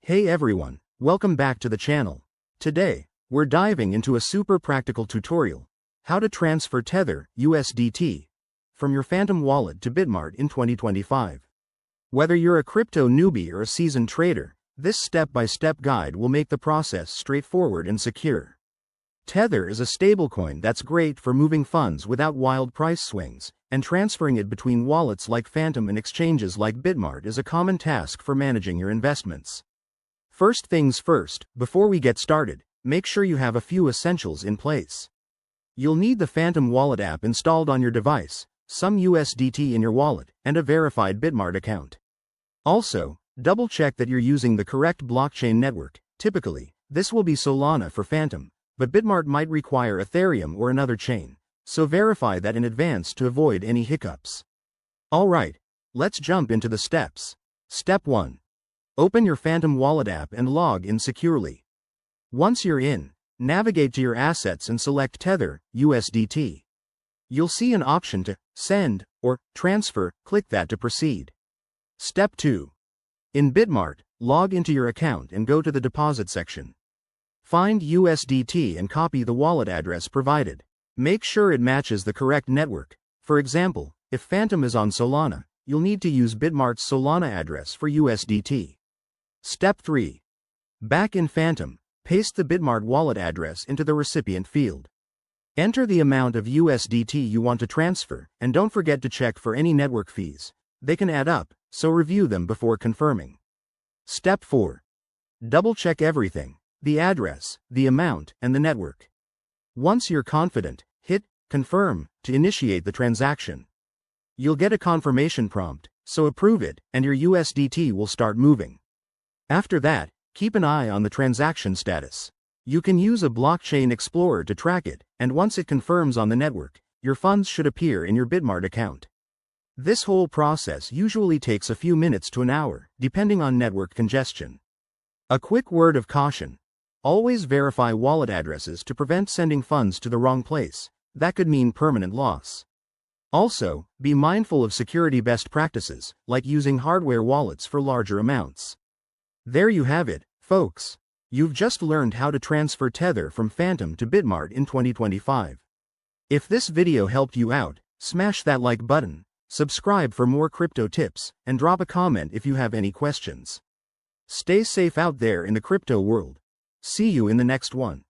Hey everyone, welcome back to the channel. Today, we're diving into a super practical tutorial, how to transfer Tether, USDT, from your Phantom Wallet to Bitmart in 2025. Whether you're a crypto newbie or a seasoned trader, this step-by-step guide will make the process straightforward and secure. Tether is a stablecoin that's great for moving funds without wild price swings, and transferring it between wallets like Phantom and exchanges like Bitmart is a common task for managing your investments. First things first, before we get started, make sure you have a few essentials in place. You'll need the Phantom Wallet app installed on your device, some USDT in your wallet, and a verified Bitmart account. Also, double-check that you're using the correct blockchain network. Typically, this will be Solana for Phantom, but Bitmart might require Ethereum or another chain, so verify that in advance to avoid any hiccups. Alright, let's jump into the steps. Step 1. Open your Phantom Wallet app and log in securely. Once you're in, navigate to your assets and select Tether, USDT. You'll see an option to send or transfer. Click that to proceed. Step 2. In Bitmart, log into your account and go to the deposit section. Find USDT and copy the wallet address provided. Make sure it matches the correct network. For example, if Phantom is on Solana, you'll need to use Bitmart's Solana address for USDT. Step 3. Back in Phantom, paste the Bitmart wallet address into the recipient field. Enter the amount of USDT you want to transfer, and don't forget to check for any network fees. They can add up, so review them before confirming. Step 4. Double-check everything: the address, the amount, and the network. Once you're confident, hit confirm to initiate the transaction. You'll get a confirmation prompt, so approve it, and your USDT will start moving. After that, keep an eye on the transaction status. You can use a blockchain explorer to track it, and once it confirms on the network, your funds should appear in your Bitmart account. This whole process usually takes a few minutes to an hour, depending on network congestion. A quick word of caution: always verify wallet addresses to prevent sending funds to the wrong place. That could mean permanent loss. Also, be mindful of security best practices, like using hardware wallets for larger amounts. There you have it, folks. You've just learned how to transfer Tether from Phantom to Bitmart in 2025. If this video helped you out, smash that like button, subscribe for more crypto tips, and drop a comment if you have any questions. Stay safe out there in the crypto world. See you in the next one.